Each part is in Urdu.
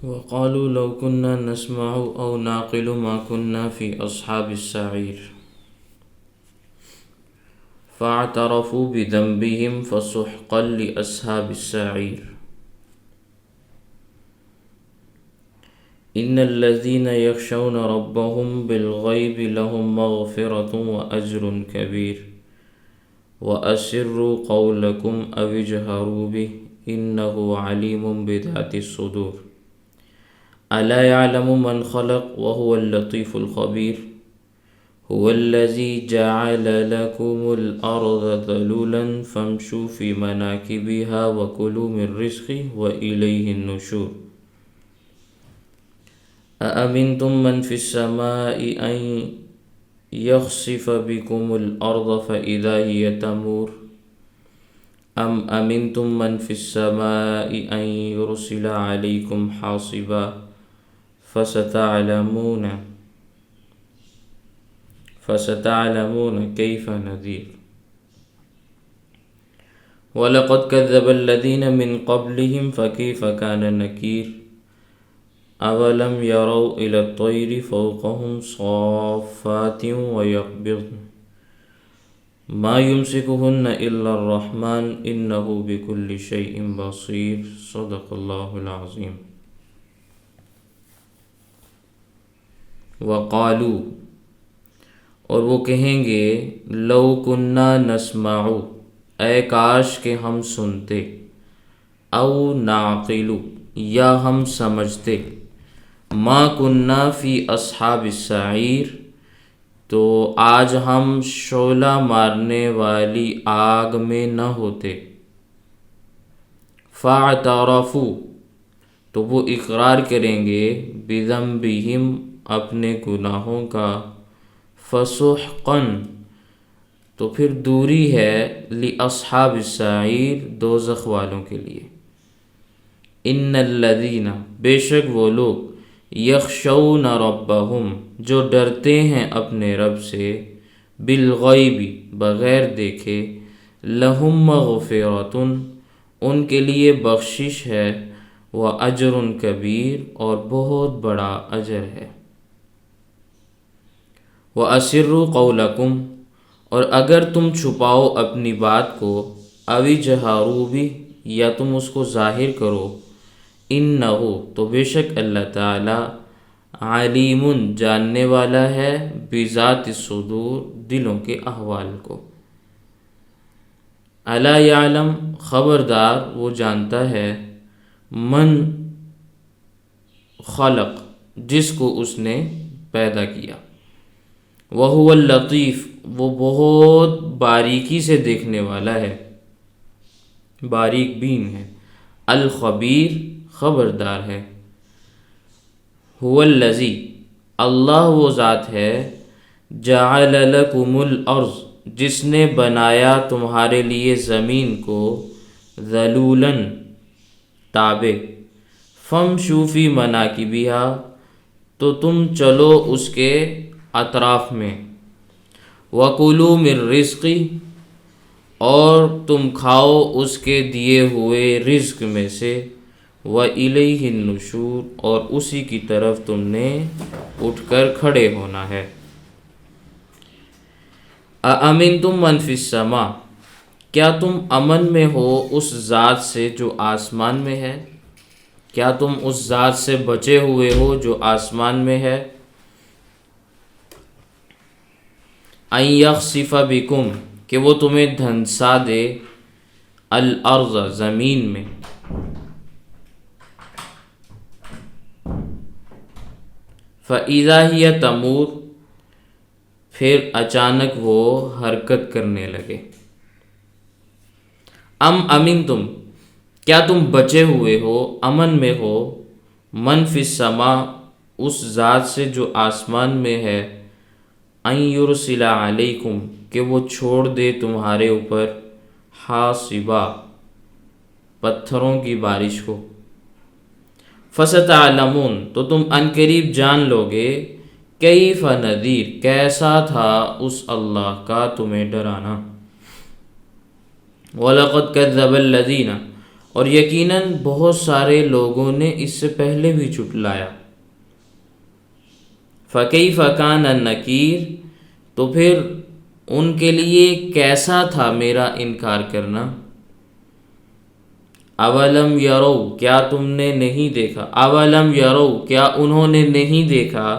وقالوا لو كنا نسمع أو نعقل ما كنا في أصحاب السعير فاعترفوا بذنبهم فسحقا لأصحاب السعير إن الذين يخشون ربهم بالغيب لهم مغفرة وأجر كبير وأسروا قولكم أو اجهروا به إنه عليم بذات الصدور ألا يعلم من خلق وهو اللطيف الخبير هو الذي جعل لكم الأرض ذلولا فامشوا في مناكبها وكلوا من رزقه وإليه النشور أأمنتم من في السماء أن يخسف بكم الأرض فإذا هي تمور أم أمنتم من في السماء أن يرسل عليكم حاصبا فستعلمون كيف نذير ولقد كذب الذين من قبلهم فكيف كان نكير أولم يروا إلى الطير فوقهم صافات ويقبضن ما يمسكهن إلا الرحمن إنه بكل شيء بصير صدق الله العظيم وقالوا اور وہ کہیں گے لو کننا نسمع اے کاش کہ ہم سنتے او نعقل یا ہم سمجھتے ما کننا فی اصحاب السعیر تو آج ہم شعلہ مارنے والی آگ میں نہ ہوتے فاعترفوا تو وہ اقرار کریں گے بذنبہم اپنے گناہوں کا فسحقاً تو پھر دوری ہے لاصحاب السعیر دوزخ والوں کے لیے ان الذین بے شک وہ لوگ یخشون ربہم جو ڈرتے ہیں اپنے رب سے بالغیب بغیر دیکھے لہم مغفرۃ ان کے لیے بخشش ہے واجر کبیر اور بہت بڑا اجر ہے وَأَسِرُّوا قَوْلَكُمْ اور اگر تم چھپاؤ اپنی بات کو اَوْ اجْهَرُوا بِهِ یا تم اس کو ظاہر کرو إِنَّهُ تو بے شک اللہ تعالی علیم جاننے والا ہے بذات الصدور دلوں کے احوال کو الا یعلم خبردار وہ جانتا ہے من خلق جس کو اس نے پیدا کیا وَهُوَ اللطیف وہ بہت باریکی سے دیکھنے والا ہے باریک بین ہے الخبیر خبردار ہے هو الذی اللہ وہ ذات ہے جعل لکم الارض جس نے بنایا تمہارے لیے زمین کو ذلولا تابع فامشوا فی مناکبہا تو تم چلو اس کے اطراف میں وَكُلُوا مِن رِزْقِهِ اور تم کھاؤ اس کے دیے ہوئے رزق میں سے وَإِلَيْهِ النُّشُورُ اور اسی کی طرف تم نے اٹھ کر کھڑے ہونا ہے أَأَمِنْتُمْ مَنْ فِي السَّمَاءِ کیا تم امن میں ہو اس ذات سے جو آسمان میں ہے کیا تم اس ذات سے بچے ہوئے ہو جو آسمان میں ہے ان یخسف بکم کہ وہ تمہیں دھنسا دے الارض زمین میں فاذا ہی تمور پھر اچانک وہ حرکت کرنے لگے امنتم کیا تم بچے ہوئے ہو امن میں ہو من فی السماء اس ذات سے جو آسمان میں ہے ان یرسل علیکم کہ وہ چھوڑ دے تمہارے اوپر حاصبا پتھروں کی بارش کو فستعلمون تو تم عنقریب جان لوگے کیف نذیر کیسا تھا اس اللہ کا تمہیں ڈرانا وَلَقَدْ كَذَّبَ الَّذِينَ اور یقیناً بہت سارے لوگوں نے اس سے پہلے بھی جھٹلایا۔ فَكَيْفَ كَانَ النَّكِيرُ، تو پھر ان کے لیے کیسا تھا میرا انکار کرنا۔ اولم یرو، کیا تم نے نہیں دیکھا، اولم یرو، کیا انہوں نے نہیں دیکھا،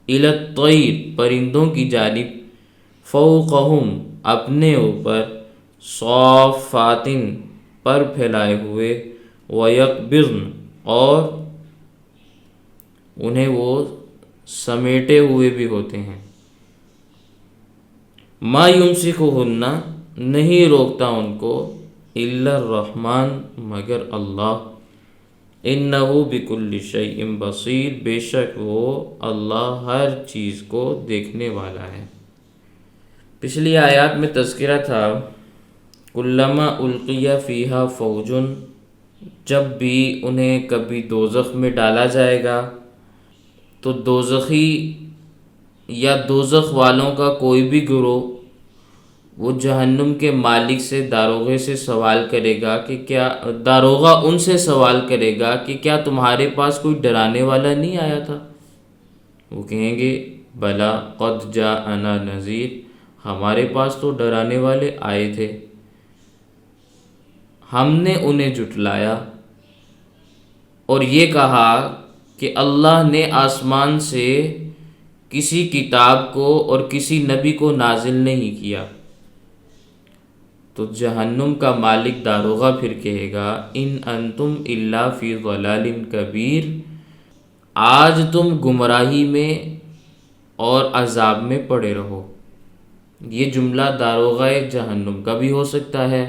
الی الطیر، پرندوں کی جانب، فوقہم، اپنے اوپر، صافات، پر پھیلائے ہوئے، ویقبضن، اور انہیں وہ سمیٹے ہوئے بھی ہوتے ہیں۔ ما یمسکہن، نہیں روکتا ان کو، الا الرحمن، مگر اللہ، انہ بکل شیء بصیر، بے شک وہ اللہ ہر چیز کو دیکھنے والا ہے۔ پچھلی آیات میں تذکرہ تھا کلما القی فیہا فوج، جب بھی انہیں کبھی دوزخ میں ڈالا جائے گا تو دوزخی یا دوزخ والوں کا کوئی بھی گروہ وہ جہنم کے مالک سے، داروغے سے سوال کرے گا کہ کیا، داروغہ ان سے سوال کرے گا کہ کیا تمہارے پاس کوئی ڈرانے والا نہیں آیا تھا؟ وہ کہیں گے بلا قد جاءنا نذیر، ہمارے پاس تو ڈرانے والے آئے تھے، ہم نے انہیں جھٹلایا اور یہ کہا کہ اللہ نے آسمان سے کسی کتاب کو اور کسی نبی کو نازل نہیں کیا۔ تو جہنم کا مالک داروغہ پھر کہے گا ان انتم الا فی ضلال کبیر، آج تم گمراہی میں اور عذاب میں پڑے رہو۔ یہ جملہ داروغہ جہنم کا بھی ہو سکتا ہے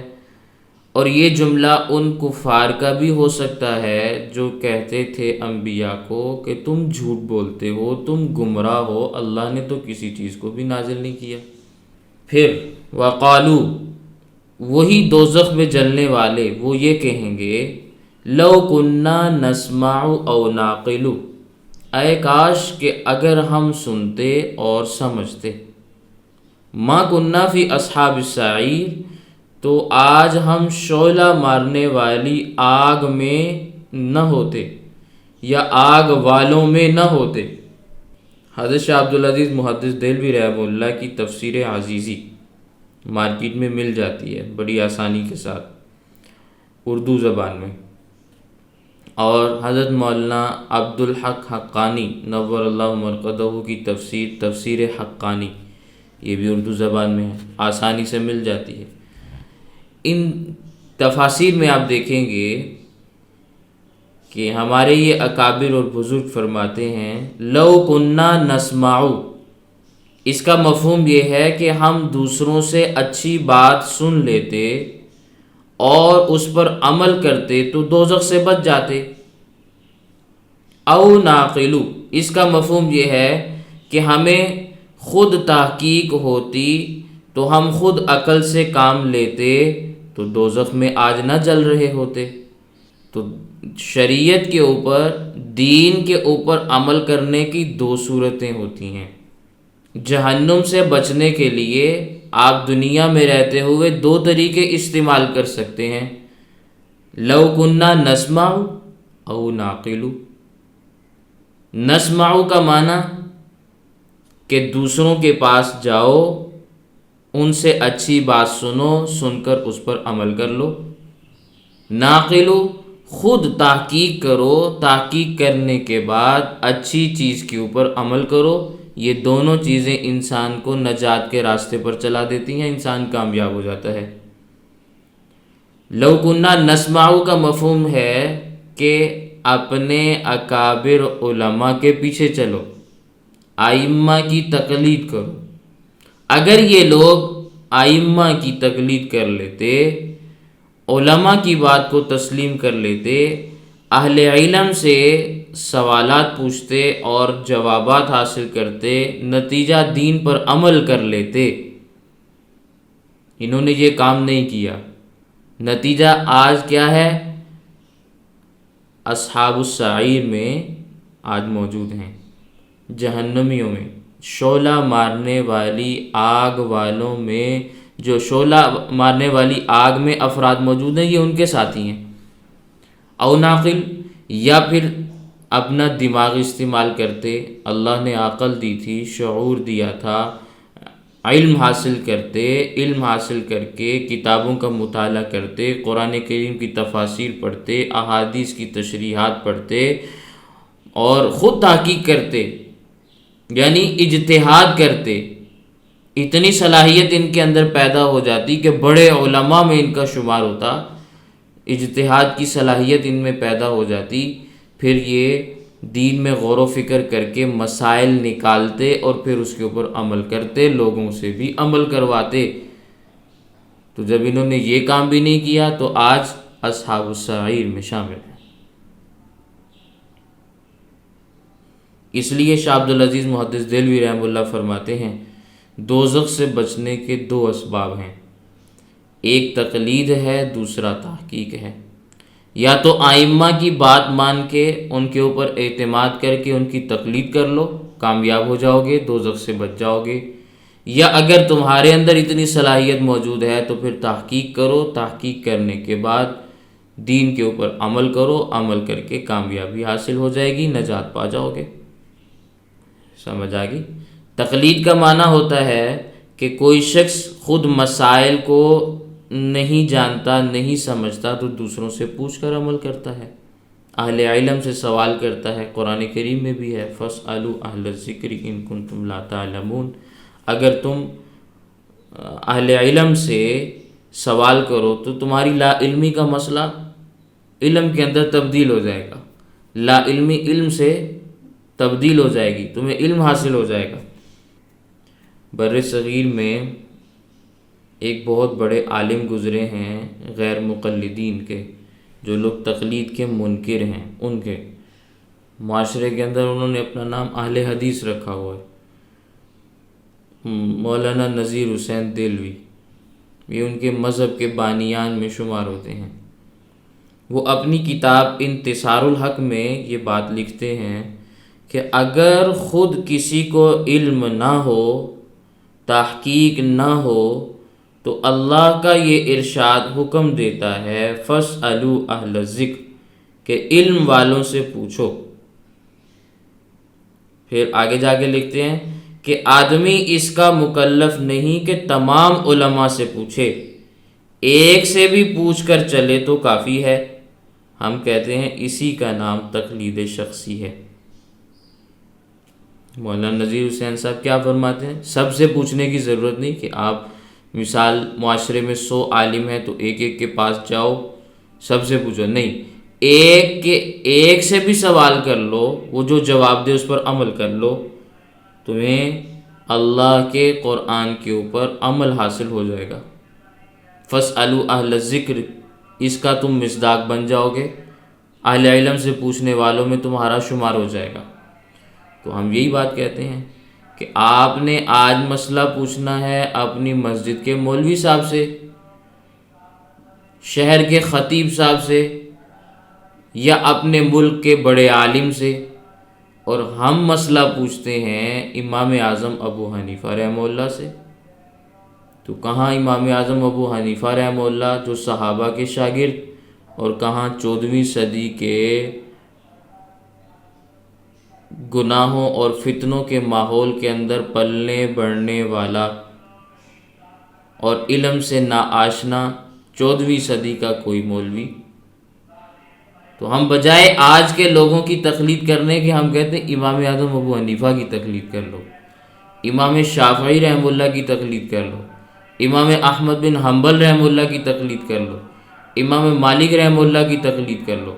اور یہ جملہ ان کفار کا بھی ہو سکتا ہے جو کہتے تھے انبیاء کو کہ تم جھوٹ بولتے ہو، تم گمراہ ہو، اللہ نے تو کسی چیز کو بھی نازل نہیں کیا۔ پھر وقالو، وہی دوزخ میں جلنے والے وہ یہ کہیں گے لو کننا نسمع او نعقل، اے کاش کہ اگر ہم سنتے اور سمجھتے، ما کننا فی اصحاب السعیر، تو آج ہم شعلہ مارنے والی آگ میں نہ ہوتے یا آگ والوں میں نہ ہوتے۔ حضرت شاہ عبدالعزیز محدث دہلوی رحمہ اللہ کی تفسیر عزیزی مارکیٹ میں مل جاتی ہے بڑی آسانی کے ساتھ اردو زبان میں، اور حضرت مولانا عبدالحق حقانی نور اللہ مرقدہ کی تفسیر حقانی، یہ بھی اردو زبان میں ہے، آسانی سے مل جاتی ہے۔ ان تفاسیر میں آپ دیکھیں گے کہ ہمارے یہ اکابر اور بزرگ فرماتے ہیں لو کننا نسمع، اس کا مفہوم یہ ہے کہ ہم دوسروں سے اچھی بات سن لیتے اور اس پر عمل کرتے تو دوزخ سے بچ جاتے۔ او ناقلو، اس کا مفہوم یہ ہے کہ ہمیں خود تحقیق ہوتی تو ہم خود عقل سے کام لیتے تو دوزخ میں آج نہ جل رہے ہوتے۔ تو شریعت کے اوپر، دین کے اوپر عمل کرنے کی دو صورتیں ہوتی ہیں۔ جہنم سے بچنے کے لیے آپ دنیا میں رہتے ہوئے دو طریقے استعمال کر سکتے ہیں، لو کننا نسمع او نعقل۔ نسمع کا معنی کہ دوسروں کے پاس جاؤ، ان سے اچھی بات سنو، سن کر اس پر عمل کر لو۔ نعقل، خود تحقیق کرو، تحقیق کرنے کے بعد اچھی چیز کے اوپر عمل کرو۔ یہ دونوں چیزیں انسان کو نجات کے راستے پر چلا دیتی ہیں، انسان کامیاب ہو جاتا ہے۔ لو کننا نسمع کا مفہوم ہے کہ اپنے اکابر علماء کے پیچھے چلو، ائمہ کی تقلید کرو۔ اگر یہ لوگ ائمہ کی تقلید کر لیتے، علماء کی بات کو تسلیم کر لیتے، اہل علم سے سوالات پوچھتے اور جوابات حاصل کرتے، نتیجہ دین پر عمل کر لیتے، انہوں نے یہ کام نہیں کیا۔ نتیجہ آج کیا ہے؟ اصحاب السعیر میں آج موجود ہیں، جہنمیوں میں، شعلہ مارنے والی آگ والوں میں، جو شعلہ مارنے والی آگ میں افراد موجود ہیں یہ ان کے ساتھی ہیں۔ او ناقل، یا پھر اپنا دماغ استعمال کرتے، اللہ نے عقل دی تھی، شعور دیا تھا، علم حاصل کرتے، علم حاصل کر کے کتابوں کا مطالعہ کرتے، قرآن کریم کی تفاسیر پڑھتے، احادیث کی تشریحات پڑھتے اور خود تحقیق کرتے، یعنی اجتہاد کرتے، اتنی صلاحیت ان کے اندر پیدا ہو جاتی کہ بڑے علماء میں ان کا شمار ہوتا، اجتہاد کی صلاحیت ان میں پیدا ہو جاتی، پھر یہ دین میں غور و فکر کر کے مسائل نکالتے اور پھر اس کے اوپر عمل کرتے، لوگوں سے بھی عمل کرواتے۔ تو جب انہوں نے یہ کام بھی نہیں کیا تو آج اصحاب السعیر میں شامل ہیں۔ اس لیے شاہ عبدالعزیز محدث دہلوی رحمہ اللہ فرماتے ہیں دوزخ سے بچنے کے دو اسباب ہیں، ایک تقلید ہے، دوسرا تحقیق ہے۔ یا تو ائمہ کی بات مان کے ان کے اوپر اعتماد کر کے ان کی تقلید کر لو، کامیاب ہو جاؤ گے، دوزخ سے بچ جاؤ گے، یا اگر تمہارے اندر اتنی صلاحیت موجود ہے تو پھر تحقیق کرو، تحقیق کرنے کے بعد دین کے اوپر عمل کرو، عمل کر کے کامیابی حاصل ہو جائے گی، نجات پا جاؤ گے۔ سمجھ آ گئی؟ تقلید کا معنی ہوتا ہے کہ کوئی شخص خود مسائل کو نہیں جانتا، نہیں سمجھتا تو دوسروں سے پوچھ کر عمل کرتا ہے، اہل علم سے سوال کرتا ہے۔ قرآن کریم میں بھی ہے فَاسْأَلُوا أَهْلَ الذِّكْرِ إِن كُنتُمْ لَا تَعْلَمُونَ، اگر تم اہل علم سے سوال کرو تو تمہاری لا علمی کا مسئلہ علم کے اندر تبدیل ہو جائے گا، لا علمی علم سے تبدیل ہو جائے گی، تمہیں علم حاصل ہو جائے گا۔ بر صغیر میں ایک بہت بڑے عالم گزرے ہیں غیر مقلدین کے، جو لوگ تقلید کے منکر ہیں، ان کے معاشرے کے اندر انہوں نے اپنا نام اہل حدیث رکھا ہوا ہے، مولانا نذیر حسین دہلوی، یہ ان کے مذہب کے بانیان میں شمار ہوتے ہیں۔ وہ اپنی کتاب انتصار الحق میں یہ بات لکھتے ہیں کہ اگر خود کسی کو علم نہ ہو، تحقیق نہ ہو، تو اللہ کا یہ ارشاد حکم دیتا ہے فَاسْأَلُوا أَهْلَ الذِّكْرِ کہ علم والوں سے پوچھو۔ پھر آگے جا کے لکھتے ہیں کہ آدمی اس کا مکلف نہیں کہ تمام علماء سے پوچھے، ایک سے بھی پوچھ کر چلے تو کافی ہے۔ ہم کہتے ہیں اسی کا نام تقلید شخصی ہے۔ مولانا نذیر حسین صاحب کیا فرماتے ہیں؟ سب سے پوچھنے کی ضرورت نہیں کہ آپ مثال معاشرے میں 100 عالم ہیں تو ایک ایک کے پاس جاؤ سب سے پوچھو، نہیں، ایک سے بھی سوال کر لو، وہ جو جواب دے اس پر عمل کر لو، تمہیں اللہ کے قرآن کے اوپر عمل حاصل ہو جائے گا۔ فَاسْأَلُوا أَهْلَ الذِّكْرِ، اس کا تم مصداق بن جاؤ گے، اہل علم سے پوچھنے والوں میں تمہارا شمار ہو جائے گا۔ تو ہم یہی بات کہتے ہیں کہ آپ نے آج مسئلہ پوچھنا ہے اپنی مسجد کے مولوی صاحب سے، شہر کے خطیب صاحب سے، یا اپنے ملک کے بڑے عالم سے، اور ہم مسئلہ پوچھتے ہیں امام اعظم ابو حنیفہ رحمہ اللہ سے۔ تو کہاں امام اعظم ابو حنیفہ رحمہ اللہ جو صحابہ کے شاگرد، اور کہاں 14ویں صدی کے گناہوں اور فتنوں کے ماحول کے اندر پلنے بڑھنے والا اور علم سے ناآشنا 14ویں صدی کا کوئی مولوی۔ تو ہم بجائے آج کے لوگوں کی تقلید کرنے کے ہم کہتے ہیں امام اعظم ابو حنیفہ کی تقلید کر لو، امام شافعی رحمہ اللہ کی تقلید کر لو، امام احمد بن حنبل رحمہ اللہ کی تقلید کر لو، امام مالک رحمہ اللہ کی تقلید کر لو،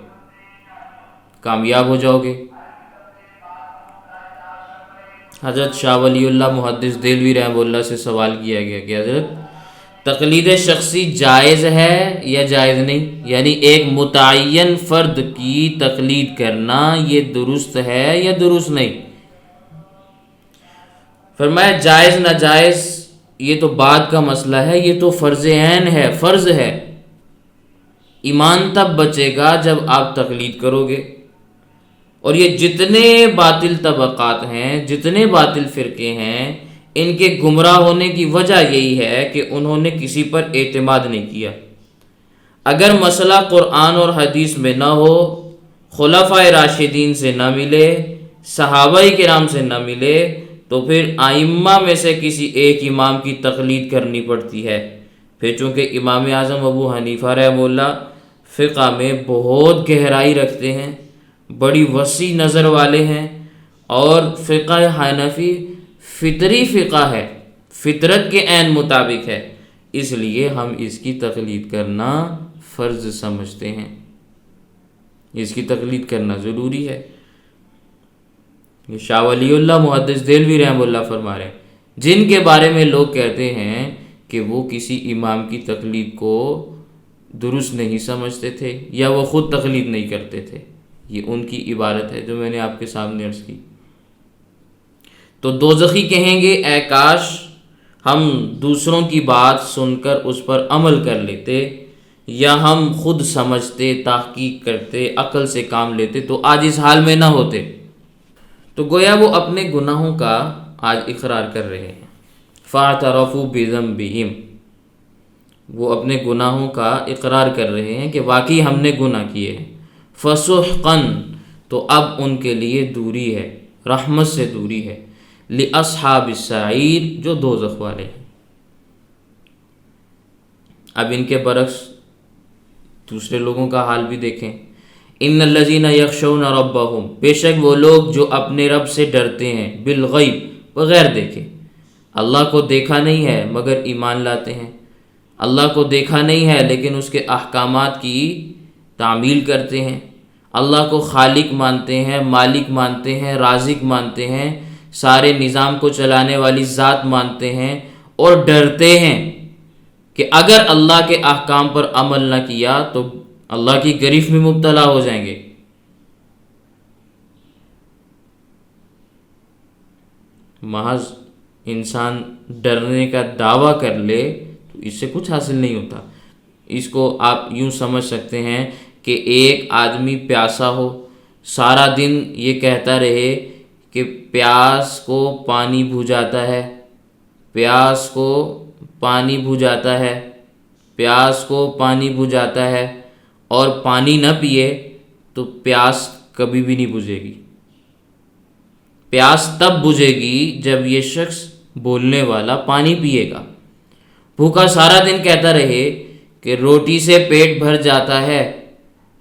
کامیاب ہو جاؤ گے۔ حضرت شاہ ولی اللہ محدث دہلوی رحمہ اللہ سے سوال کیا گیا کہ حضرت تقلید شخصی جائز ہے یا جائز نہیں، یعنی ایک متعین فرد کی تقلید کرنا یہ درست ہے یا درست نہیں؟ فرمایا جائز ناجائز یہ تو بعد کا مسئلہ ہے، یہ تو فرض عین ہے، فرض ہے۔ ایمان تب بچے گا جب آپ تقلید کرو گے۔ اور یہ جتنے باطل طبقات ہیں، جتنے باطل فرقے ہیں، ان کے گمراہ ہونے کی وجہ یہی ہے کہ انہوں نے کسی پر اعتماد نہیں کیا۔ اگر مسئلہ قرآن اور حدیث میں نہ ہو، خلفائے راشدین سے نہ ملے، صحابہ کرام سے نہ ملے، تو پھر ائمہ میں سے کسی ایک امام کی تقلید کرنی پڑتی ہے۔ پھر چونکہ امام اعظم ابو حنیفہ رحمہ اللہ فقہ میں بہت گہرائی رکھتے ہیں، بڑی وسیع نظر والے ہیں، اور فقہ حنفی فطری فقہ ہے، فطرت کے عین مطابق ہے، اس لیے ہم اس کی تقلید کرنا فرض سمجھتے ہیں، اس کی تقلید کرنا ضروری ہے۔ یہ شاہ ولی اللہ محدث دہلوی رحمہ اللہ فرما رہے ہیں، جن کے بارے میں لوگ کہتے ہیں کہ وہ کسی امام کی تقلید کو درست نہیں سمجھتے تھے یا وہ خود تقلید نہیں کرتے تھے، یہ ان کی عبارت ہے جو میں نے آپ کے سامنے عرض کی۔ تو دوزخی کہیں گے اے کاش ہم دوسروں کی بات سن کر اس پر عمل کر لیتے، یا ہم خود سمجھتے، تحقیق کرتے، عقل سے کام لیتے تو آج اس حال میں نہ ہوتے۔ تو گویا وہ اپنے گناہوں کا آج اقرار کر رہے ہیں۔ فاعترفوا بذنبہم، وہ اپنے گناہوں کا اقرار کر رہے ہیں کہ واقعی ہم نے گناہ کیے ہیں۔ فسحقاً، تو اب ان کے لیے دوری ہے، رحمت سے دوری ہے، لاصحاب السعیر، جو دوزخ والے ہیں۔ اب ان کے برعکس دوسرے لوگوں کا حال بھی دیکھیں۔ ان الذین یخشون ربہم، بے شک وہ لوگ جو اپنے رب سے ڈرتے ہیں، بالغیب، بغیر دیکھے۔ اللہ کو دیکھا نہیں ہے مگر ایمان لاتے ہیں، اللہ کو دیکھا نہیں ہے لیکن اس کے احکامات کی تعمیل کرتے ہیں، اللہ کو خالق مانتے ہیں، مالک مانتے ہیں، رازق مانتے ہیں، سارے نظام کو چلانے والی ذات مانتے ہیں، اور ڈرتے ہیں کہ اگر اللہ کے احکام پر عمل نہ کیا تو اللہ کی گرفت میں مبتلا ہو جائیں گے۔ محض انسان ڈرنے کا دعویٰ کر لے تو اس سے کچھ حاصل نہیں ہوتا۔ اس کو آپ یوں سمجھ سکتے ہیں کہ ایک آدمی پیاسا ہو، سارا دن یہ کہتا رہے کہ پیاس کو پانی بجھاتا ہے، پیاس کو پانی بجھاتا ہے، پیاس کو پانی بجھاتا ہے، اور پانی نہ پیے تو پیاس کبھی بھی نہیں بجھے گی۔ پیاس تب بجھے گی جب یہ شخص بولنے والا پانی پیے گا۔ بھوکا سارا دن کہتا رہے کہ روٹی سے پیٹ بھر جاتا ہے،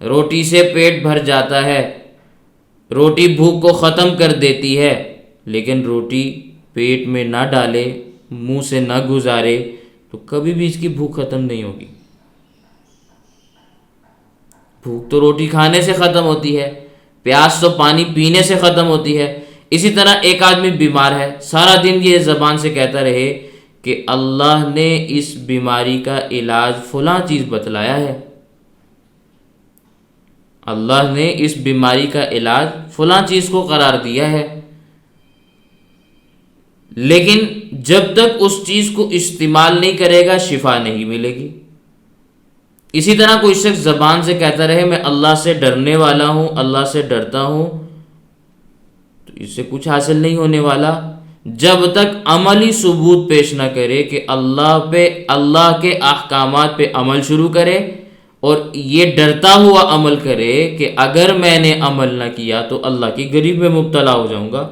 روٹی سے پیٹ بھر جاتا ہے، روٹی بھوک کو ختم کر دیتی ہے، لیکن روٹی پیٹ میں نہ ڈالے، منہ سے نہ گزارے تو کبھی بھی اس کی بھوک ختم نہیں ہوگی۔ بھوک تو روٹی کھانے سے ختم ہوتی ہے، پیاس تو پانی پینے سے ختم ہوتی ہے۔ اسی طرح ایک آدمی بیمار ہے، سارا دن یہ زبان سے کہتا رہے کہ اللہ نے اس بیماری کا علاج فلاں چیز بتلایا ہے، اللہ نے اس بیماری کا علاج فلاں چیز کو قرار دیا ہے، لیکن جب تک اس چیز کو استعمال نہیں کرے گا شفا نہیں ملے گی۔ اسی طرح کوئی شخص زبان سے کہتا رہے میں اللہ سے ڈرنے والا ہوں، اللہ سے ڈرتا ہوں، تو اس سے کچھ حاصل نہیں ہونے والا جب تک عملی ثبوت پیش نہ کرے کہ اللہ کے احکامات پہ عمل شروع کرے، اور یہ ڈرتا ہوا عمل کرے کہ اگر میں نے عمل نہ کیا تو اللہ کی گرفت میں مبتلا ہو جاؤں گا۔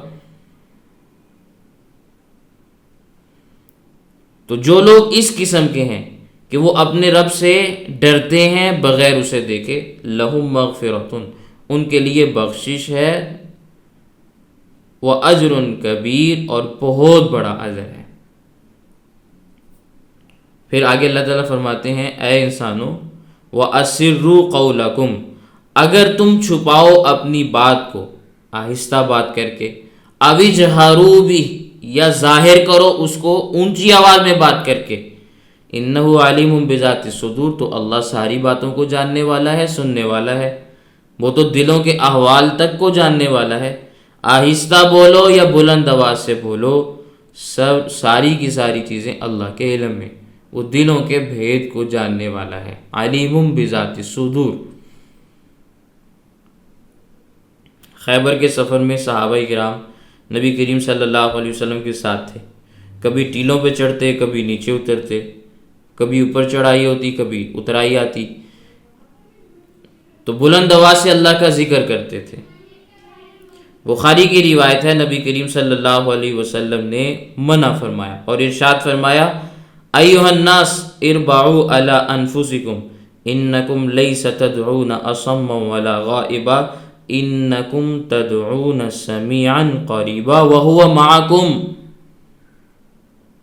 تو جو لوگ اس قسم کے ہیں کہ وہ اپنے رب سے ڈرتے ہیں بغیر اسے دیکھے، لہم مغفرۃ، ان کے لیے بخشش ہے، وَأَجْرٌ کبیر، اور بہت بڑا اجر ہے۔ پھر آگے اللہ تعالیٰ فرماتے ہیں اے انسانوں، وَأَسِرُّوا قَوْلَكُمْ، اگر تم چھپاؤ اپنی بات کو آہستہ بات کر کے، أَوِ اجْهَرُوا بِهِ، یا ظاہر کرو اس کو اونچی آواز میں بات کر کے، إِنَّهُ عَلِيمٌ بِذَاتِ الصُّدُورِ، تو اللہ ساری باتوں کو جاننے والا ہے، سننے والا ہے، وہ تو دلوں کے احوال تک کو جاننے والا ہے۔ آہستہ بولو یا بلند آواز سے بولو، ساری کی ساری چیزیں اللہ کے علم میں، وہ دلوں کے بھید کو جاننے والا ہے۔ علیم بذات الصدور۔ خیبر کے سفر میں صحابہ کرام نبی کریم صلی اللہ علیہ وسلم کے ساتھ تھے، کبھی ٹیلوں پہ چڑھتے، کبھی نیچے اترتے، کبھی اوپر چڑھائی ہوتی، کبھی اترائی آتی۔ تو بلند آواز سے اللہ کا ذکر کرتے تھے۔ بخاری کی روایت ہے، نبی کریم صلی اللہ علیہ وسلم نے منع فرمایا اور ارشاد فرمایا، ایھا الناس اربعوا علی انفسکم انکم لیس تدعون اصما ولا غائبا انکم تدعون سمیعا قریبا وہو معکم۔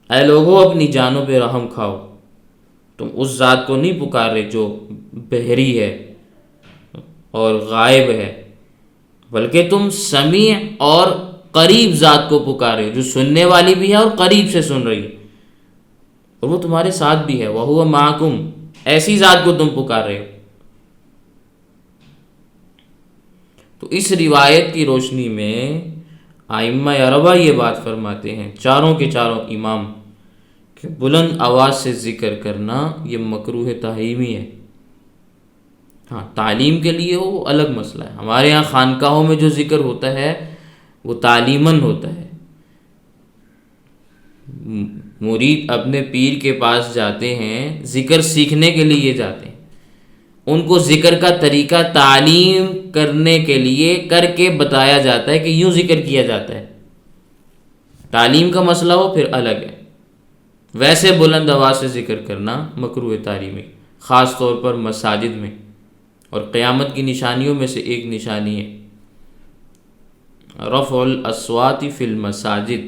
اے لوگو اپنی جانوں پہ رحم کھاؤ، تم اس ذات کو نہیں پکار رہے جو بحری ہے اور غائب ہے، بلکہ تم سمیع اور قریب ذات کو پکارے جو سننے والی بھی ہے اور قریب سے سن رہی ہے، اور وہ تمہارے ساتھ بھی ہے، وَهُوَ مَعَكُمْ، ایسی ذات کو تم پکار رہے ہو۔ تو اس روایت کی روشنی میں ائمہ اربعہ یہ بات فرماتے ہیں، چاروں کے چاروں امام، کہ بلند آواز سے ذکر کرنا یہ مکروہ تحریمی ہے۔ ہاں، تعلیم کے لیے وہ الگ مسئلہ ہے۔ ہمارے ہاں خانقاہوں میں جو ذکر ہوتا ہے وہ تعلیماً ہوتا ہے، مرید اپنے پیر کے پاس جاتے ہیں ذکر سیکھنے کے لیے جاتے ہیں، ان کو ذکر کا طریقہ تعلیم کرنے کے لیے کر کے بتایا جاتا ہے کہ یوں ذکر کیا جاتا ہے۔ تعلیم کا مسئلہ ہو پھر الگ ہے، ویسے بلند آواز سے ذکر کرنا مکروہ تحریمی، خاص طور پر مساجد میں، اور قیامت کی نشانیوں میں سے ایک نشانی ہے رفع الاصوات فی المساجد،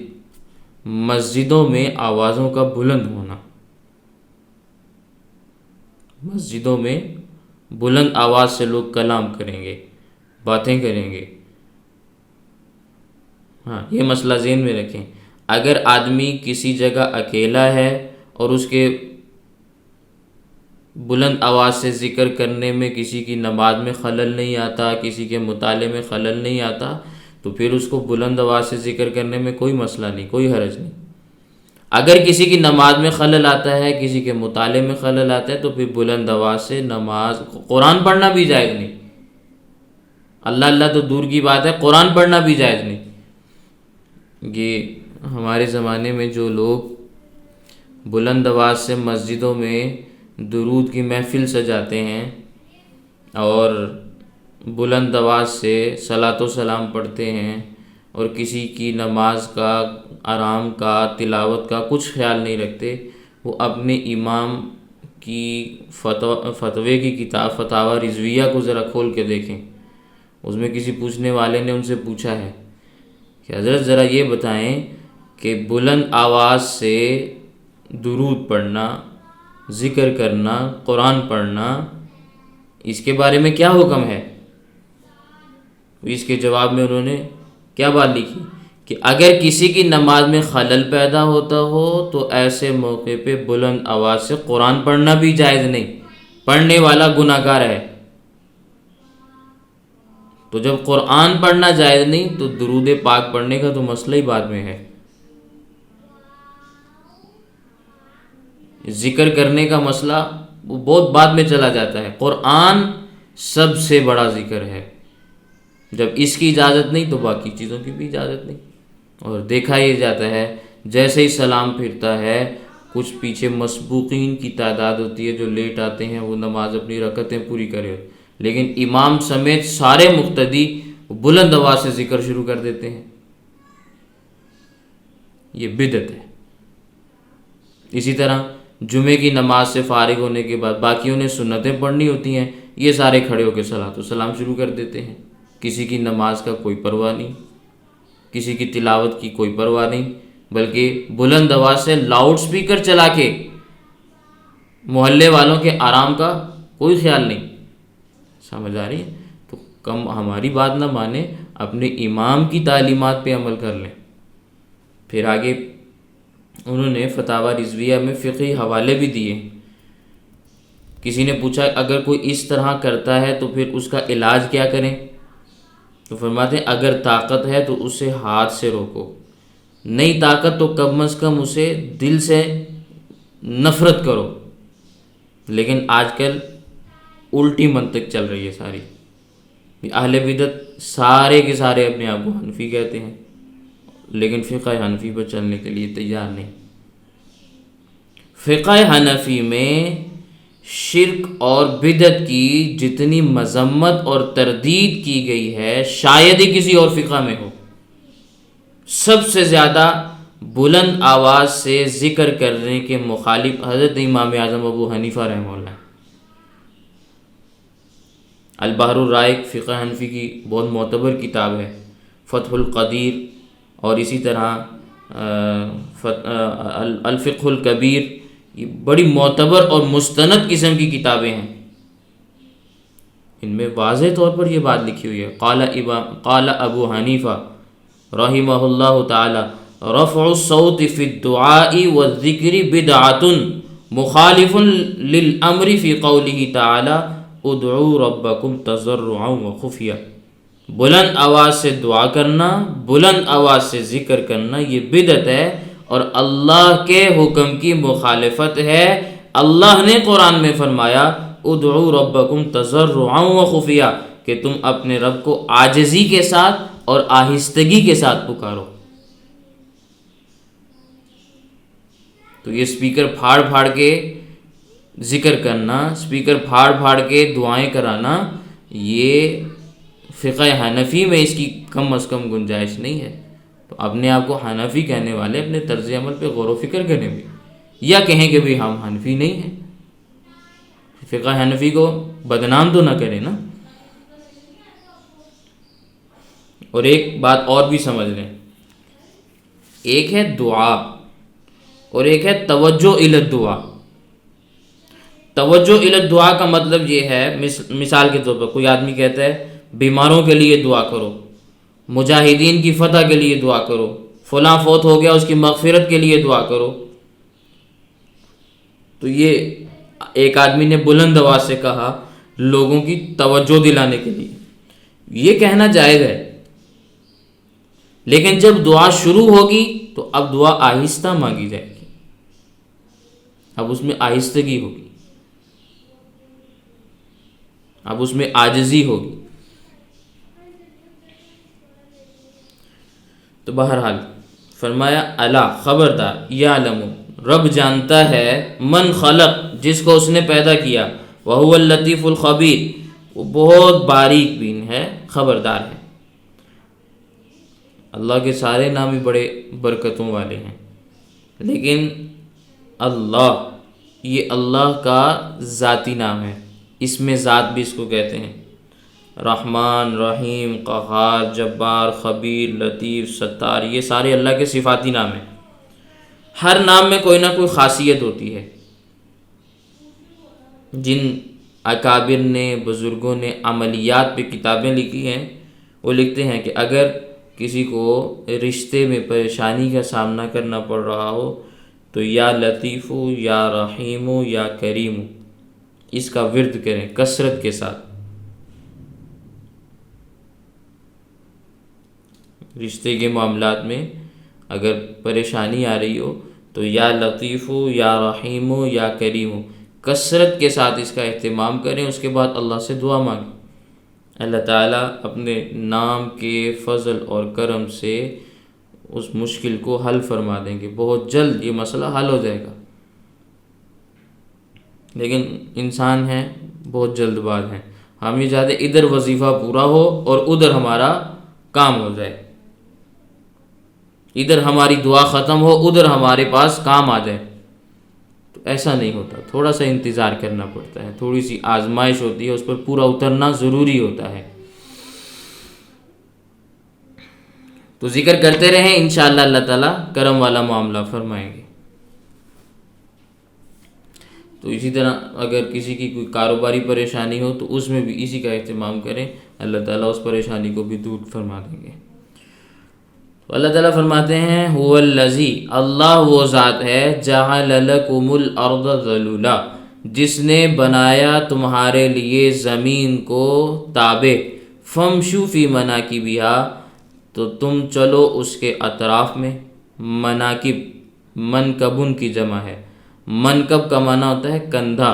مسجدوں میں آوازوں کا بلند ہونا، مسجدوں میں بلند آواز سے لوگ کلام کریں گے، باتیں کریں گے۔ ہاں، یہ مسئلہ ذہن میں رکھیں، اگر آدمی کسی جگہ اکیلا ہے اور اس کے بلند آواز سے ذکر کرنے میں کسی کی نماز میں خلل نہیں آتا، کسی کے مطالعے میں خلل نہیں آتا، تو پھر اس کو بلند آواز سے ذکر کرنے میں کوئی مسئلہ نہیں، کوئی حرج نہیں۔ اگر کسی کی نماز میں خلل آتا ہے، کسی کے مطالعے میں خلل آتا ہے، تو پھر بلند آواز سے نماز، قرآن پڑھنا بھی جائز نہیں۔ اللہ اللہ تو دور کی بات ہے، قرآن پڑھنا بھی جائز نہیں۔ یہ ہمارے زمانے میں جو لوگ بلند آواز سے مسجدوں میں درود کی محفل سجاتے ہیں اور بلند آواز سے صلاۃ و سلام پڑھتے ہیں اور کسی کی نماز کا، آرام کا، تلاوت کا کچھ خیال نہیں رکھتے، وہ اپنے امام کی فتوے کی کتاب فتاوی رضویہ کو ذرا کھول کے دیکھیں۔ اس میں کسی پوچھنے والے نے ان سے پوچھا ہے کہ حضرت ذرا یہ بتائیں کہ بلند آواز سے درود پڑھنا، ذکر کرنا، قرآن پڑھنا، اس کے بارے میں کیا حکم ہے؟ اس کے جواب میں انہوں نے کیا بات لکھی کہ اگر کسی کی نماز میں خلل پیدا ہوتا ہو تو ایسے موقع پہ بلند آواز سے قرآن پڑھنا بھی جائز نہیں، پڑھنے والا گناہ گار ہے۔ تو جب قرآن پڑھنا جائز نہیں تو درود پاک پڑھنے کا تو مسئلہ ہی بعد میں ہے۔ ذکر کرنے کا مسئلہ وہ بہت بعد میں چلا جاتا ہے، قرآن سب سے بڑا ذکر ہے، جب اس کی اجازت نہیں تو باقی چیزوں کی بھی اجازت نہیں۔ اور دیکھا یہ جاتا ہے جیسے ہی سلام پھرتا ہے، کچھ پیچھے مسبوقین کی تعداد ہوتی ہے جو لیٹ آتے ہیں، وہ نماز اپنی رکعتیں پوری کرے، لیکن امام سمیت سارے مقتدی بلند آواز سے ذکر شروع کر دیتے ہیں، یہ بدعت ہے۔ اسی طرح جمعے کی نماز سے فارغ ہونے کے بعد باقیوں نے سنتیں پڑھنی ہوتی ہیں، یہ سارے کھڑے ہو کے صلاۃ و سلام شروع کر دیتے ہیں، کسی کی نماز کا کوئی پرواہ نہیں، کسی کی تلاوت کی کوئی پرواہ نہیں، بلکہ بلند آواز سے لاؤڈ سپیکر چلا کے محلے والوں کے آرام کا کوئی خیال نہیں۔ سمجھ آ رہی ہے؟ تو کم ہماری بات نہ مانیں، اپنے امام کی تعلیمات پہ عمل کر لیں۔ پھر آگے انہوں نے فتاوی رضویہ میں فقہی حوالے بھی دیے۔ کسی نے پوچھا اگر کوئی اس طرح کرتا ہے تو پھر اس کا علاج کیا کریں؟ تو فرماتے ہیں اگر طاقت ہے تو اسے ہاتھ سے روکو، نہیں طاقت تو کم از کم اسے دل سے نفرت کرو۔ لیکن آج کل الٹی منطق چل رہی ہے ساری، اہل بدعت سارے کے سارے اپنے آپ کو حنفی کہتے ہیں، لیکن فقہ حنفی پر چلنے کے لیے تیار نہیں۔ فقہ حنفی میں شرک اور بدعت کی جتنی مذمت اور تردید کی گئی ہے شاید ہی کسی اور فقہ میں ہو۔ سب سے زیادہ بلند آواز سے ذکر کرنے کے مخالف حضرت امام اعظم ابو حنیفہ رحمہ اللہ۔ البحر الرائق فقہ حنفی کی بہت معتبر کتاب ہے، فتح القدیر، اور اسی طرح الفقہ الکبیر، یہ بڑی معتبر اور مستند قسم کی کتابیں ہیں۔ ان میں واضح طور پر یہ بات لکھی ہوئی ہے، قال ابو حنیفہ رحمہ اللہ تعالی رفع الصوت فی الدعاء والذکر بدعۃ مخالف للامر فی قولہ تعالی ادعوا ربکم تضرعا وخفیہ۔ بلند آواز سے دعا کرنا، بلند آواز سے ذکر کرنا یہ بدعت ہے اور اللہ کے حکم کی مخالفت ہے۔ اللہ نے قرآن میں فرمایا ادعوا ربکم تضرعا وخفیہ کہ تم اپنے رب کو عاجزی کے ساتھ اور آہستگی کے ساتھ پکارو۔ تو یہ اسپیکر پھاڑ پھاڑ کے ذکر کرنا، اسپیکر پھاڑ پھاڑ کے دعائیں کرانا، یہ فقہ حنفی میں اس کی کم از کم گنجائش نہیں ہے۔ تو اپنے آپ کو حنفی کہنے والے اپنے طرز عمل پہ غور و فکر کریں بھی، یا کہیں کہ بھی ہم حنفی نہیں ہیں، فقہ حنفی کو بدنام تو نہ کریں نا۔ اور ایک بات اور بھی سمجھ لیں، ایک ہے دعا اور ایک ہے توجہ الی الدعا۔ توجہ الی الدعا کا مطلب یہ ہے، مثال کے طور پر کوئی آدمی کہتا ہے بیماروں کے لیے دعا کرو، مجاہدین کی فتح کے لیے دعا کرو، فلاں فوت ہو گیا اس کی مغفرت کے لیے دعا کرو۔ تو یہ ایک آدمی نے بلند آواز سے کہا لوگوں کی توجہ دلانے کے لیے، یہ کہنا جائز ہے، لیکن جب دعا شروع ہوگی تو اب دعا آہستہ مانگی جائے گی، اب اس میں آہستگی ہوگی، اب اس میں عاجزی ہوگی۔ تو بہرحال فرمایا الا خبردار، یعلم رب جانتا ہے، من خلق جس کو اس نے پیدا کیا، وہو اللطیف الخبیر وہ بہت باریک بین ہے، خبردار ہے۔ اللہ کے سارے نام ہی بڑے برکتوں والے ہیں، لیکن اللہ یہ اللہ کا ذاتی نام ہے، اس میں ذات بھی اس کو کہتے ہیں، رحمان، رحیم، قہار، جبار، خبیر، لطیف، ستار، یہ سارے اللہ کے صفاتی نام ہیں۔ ہر نام میں کوئی نہ کوئی خاصیت ہوتی ہے۔ جن اکابر نے، بزرگوں نے عملیات پہ کتابیں لکھی ہیں، وہ لکھتے ہیں کہ اگر کسی کو رشتے میں پریشانی کا سامنا کرنا پڑ رہا ہو تو یا لطیف ہو، یا رحیم ہو، یا کریم ہو، اس کا ورد کریں کثرت کے ساتھ۔ رشتے کے معاملات میں اگر پریشانی آ رہی ہو تو یا لطیف ہو، یا رحیم ہو، یا کریم ہو، کثرت کے ساتھ اس کا اہتمام کریں۔ اس کے بعد اللہ سے دعا مانگیں، اللہ تعالیٰ اپنے نام کے فضل اور کرم سے اس مشکل کو حل فرما دیں گے، بہت جلد یہ مسئلہ حل ہو جائے گا۔ لیکن انسان ہیں بہت جلد باز ہیں، ہم یہ چاہتے ادھر وظیفہ پورا ہو اور ادھر ہمارا کام ہو جائے، ادھر ہماری دعا ختم ہو ادھر ہمارے پاس کام آ جائے۔ تو ایسا نہیں ہوتا، تھوڑا سا انتظار کرنا پڑتا ہے، تھوڑی سی آزمائش ہوتی ہے، اس پر پورا اترنا ضروری ہوتا ہے۔ تو ذکر کرتے رہیں، انشاءاللہ اللہ تعالیٰ کرم والا معاملہ فرمائیں گے۔ تو اسی طرح اگر کسی کی کوئی کاروباری پریشانی ہو تو اس میں بھی اسی کا اہتمام کریں، اللہ تعالیٰ اس پریشانی کو بھی دور فرما دیں گے۔ تو اللہ تعالیٰ فرماتے ہیں هو الذی، اللہ وہ ذات ہے، جعل لکم الارض ذلولا، جس نے بنایا تمہارے لیے زمین کو تابع، فامشوا فی مناکبہا، تو تم چلو اس کے اطراف میں۔ مناکب منکبن کی جمع ہے، منکب کا معنی ہوتا ہے کندھا،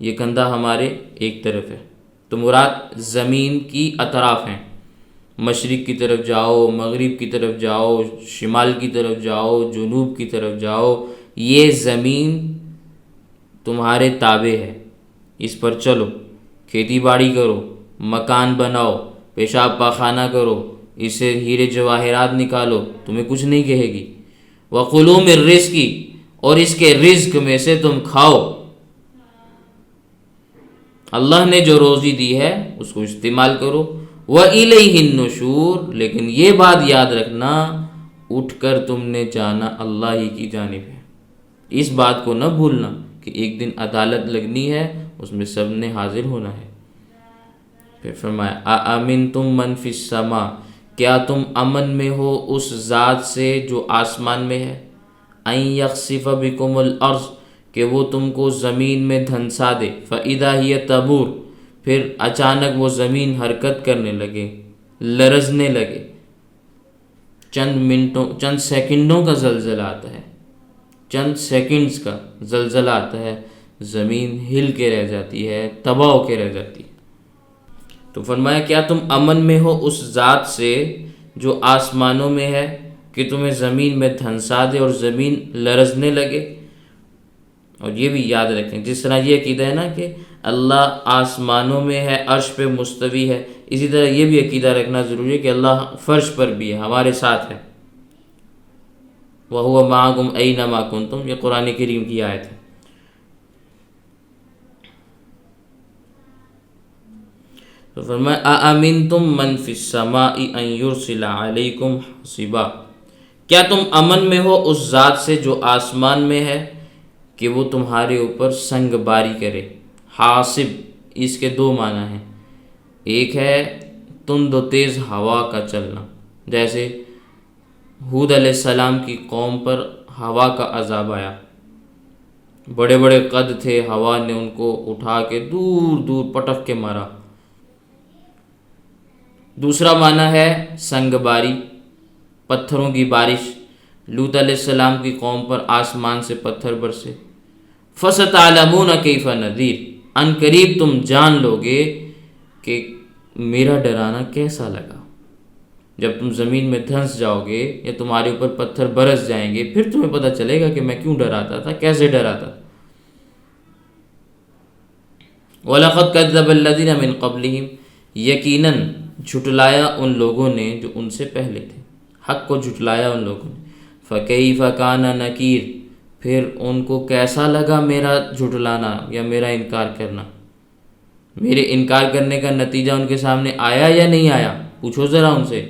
یہ کندھا ہمارے ایک طرف ہے، تو مراد زمین کی اطراف ہیں، مشرق کی طرف جاؤ، مغرب کی طرف جاؤ، شمال کی طرف جاؤ، جنوب کی طرف جاؤ، یہ زمین تمہارے تابع ہے، اس پر چلو، کھیتی باڑی کرو، مکان بناؤ، پیشاب پاخانہ کرو، اس سے ہیرے جواہرات نکالو، تمہیں کچھ نہیں کہے گی۔ وَقُلُوا مِن رِزْقِهِ، اور اس کے رزق میں سے تم کھاؤ۔ اللہ نے جو روزی دی ہے اس کو استعمال کرو۔ وَإِلَيْهِ النُّشُورُ، لیکن یہ بات یاد رکھنا، اٹھ کر تم نے جانا اللہ ہی کی جانب ہے۔ اس بات کو نہ بھولنا کہ ایک دن عدالت لگنی ہے، اس میں سب نے حاضر ہونا ہے۔ پھر فرمایا أَأَمِنْتُم مَّن فِي السَّمَاءِ، کیا تم امن میں ہو اس ذات سے جو آسمان میں ہے، أَن يَخْسِفَ بِكُمُ الْأَرْضَ، کہ وہ تم کو زمین میں دھنسا دے، فَإِذَا هِيَ تَمُورُ، پھر اچانک وہ زمین حرکت کرنے لگے، لرزنے لگے۔ چند سیکنڈوں کا زلزلہ آتا ہے، چند سیکنڈز کا زلزلہ آتا ہے، زمین ہل کے رہ جاتی ہے، تباہ ہو کے رہ جاتی ہے۔ تو فرمایا کیا تم امن میں ہو اس ذات سے جو آسمانوں میں ہے کہ تمہیں زمین میں دھنسا دے اور زمین لرزنے لگے۔ اور یہ بھی یاد رکھیں، جس طرح یہ عقیدہ ہے نا کہ اللہ آسمانوں میں ہے، عرش پہ مستوی ہے، اسی طرح یہ بھی عقیدہ رکھنا ضروری ہے کہ اللہ فرش پر بھی ہے، ہمارے ساتھ ہے۔ وَهُوَ مَعَكُمْ أَيْنَمَا كُنْتُمْ، یہ قرآن کریم کی آیت ہے۔ تو فرمایا أَأَمِنْتُم مَّن فِي السَّمَاءِ أَن يُرْسِلَ عَلَيْكُمْ حَاصِبًا، کیا تم امن میں ہو اس ذات سے جو آسمان میں ہے کہ وہ تمہارے اوپر سنگ باری کرے۔ حاصب، اس کے دو معنی ہیں، ایک ہے تند و تیز ہوا کا چلنا، جیسے ہود علیہ السلام کی قوم پر ہوا کا عذاب آیا، بڑے بڑے قد تھے، ہوا نے ان کو اٹھا کے دور دور پٹک کے مارا۔ دوسرا معنی ہے سنگ باری، پتھروں کی بارش۔ لوط علیہ السلام کی قوم پر آسمان سے پتھر برسے۔ فَسَتَعْلَمُونَ كَيْفَ نَذِيرٌ، ان قریب تم جان لو گے کہ میرا ڈرانا کیسا لگا۔ جب تم زمین میں دھنس جاؤ گے یا تمہارے اوپر پتھر برس جائیں گے، پھر تمہیں پتہ چلے گا کہ میں کیوں ڈراتا تھا، کیسے ڈراتا تھا۔ وَلَقَدْ كَذَّبَ الَّذِينَ مِن قَبْلِهِمْ، یقیناً جھٹلایا ان لوگوں نے جو ان سے پہلے تھے، حق کو جھٹلایا ان لوگوں نے۔ فَكَيْفَ كَانَ نَكِيرٌ، پھر ان کو کیسا لگا میرا جھٹلانا یا میرا انکار کرنا۔ میرے انکار کرنے کا نتیجہ ان کے سامنے آیا یا نہیں آیا، پوچھو ذرا ان سے۔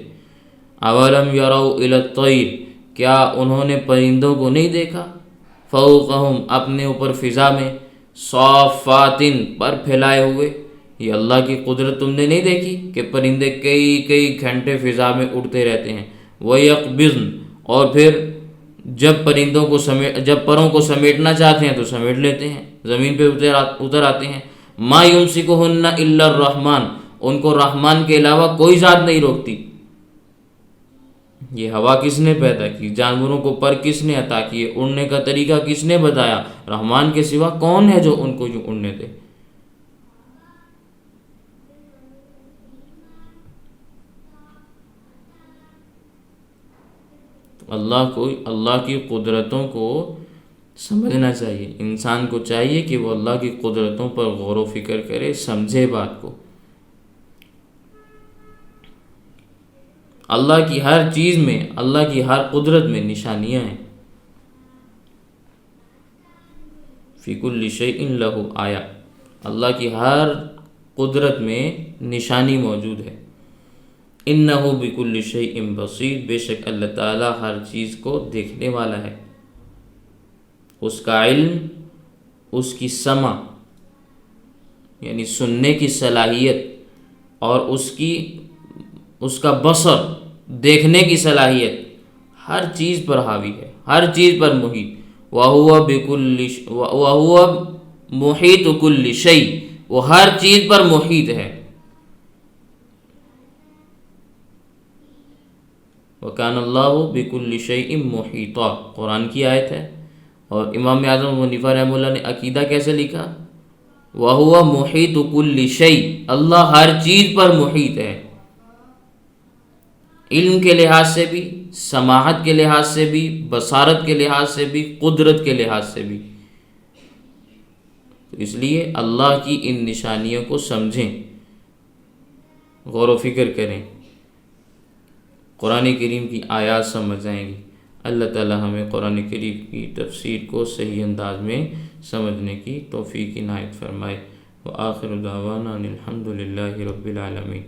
اولم یروا الی الطیر، کیا انہوں نے پرندوں کو نہیں دیکھا، فوقہم، اپنے اوپر فضا میں، صافات، پر پھیلائے ہوئے۔ یہ اللہ کی قدرت تم نے نہیں دیکھی کہ پرندے کئی کئی گھنٹے فضا میں اڑتے رہتے ہیں۔ وَيَقْبِضْنَ، اور پھر جب پروں کو سمیٹنا چاہتے ہیں تو سمیٹ لیتے ہیں، زمین پہ اتر آتے ہیں۔ ما یمسکہن الا الرحمن، ان کو رحمان کے علاوہ کوئی ذات نہیں روکتی۔ یہ ہوا کس نے پیدا کی، جانوروں کو پر کس نے عطا کیے، اڑنے کا طریقہ کس نے بتایا، رحمان کے سوا کون ہے جو ان کو یوں اڑنے دے۔ اللہ کی قدرتوں کو سمجھنا چاہیے، انسان کو چاہیے کہ وہ اللہ کی قدرتوں پر غور و فکر کرے، سمجھے بات کو۔ اللہ کی ہر چیز میں، اللہ کی ہر قدرت میں نشانیاں ہیں۔ فی کل شیء لہ آیہ، اللہ کی ہر قدرت میں نشانی موجود ہے۔ انہ بکل شیء بصیر، بے شک اللہ تعالیٰ ہر چیز کو دیکھنے والا ہے۔ اس کا علم، اس کی سمع یعنی سننے کی صلاحیت، اور اس کا بصر دیکھنے کی صلاحیت ہر چیز پر حاوی ہے، ہر چیز پر محیط۔ وَهُوَ مُحِيطُ كُلِّ شَيْءٍ، وہ ہر چیز پر محیط ہے۔ وَكَانَ اللَّهُ بِكُلِّ شَيْءٍ مُحِيطًا، قرآن کی آیت ہے۔ اور امام اعظم ابو حنیفہ رحمہ اللہ نے عقیدہ کیسے لکھا، وَهُوَ مُحِيطُ كُلِّ شَيْءٍ، اللہ ہر چیز پر محیط ہے، علم کے لحاظ سے بھی، سماعت کے لحاظ سے بھی، بصارت کے لحاظ سے بھی، قدرت کے لحاظ سے بھی۔ تو اس لیے اللہ کی ان نشانیوں کو سمجھیں، غور و فکر کریں، قرآن کریم کی آیات سمجھ آئیں گی۔ اللہ تعالی ہمیں قرآن کریم کی تفسیر کو صحیح انداز میں سمجھنے کی توفیق عنایت فرمائے۔ وآخر دعوانا ان الحمد للہ رب العالمین۔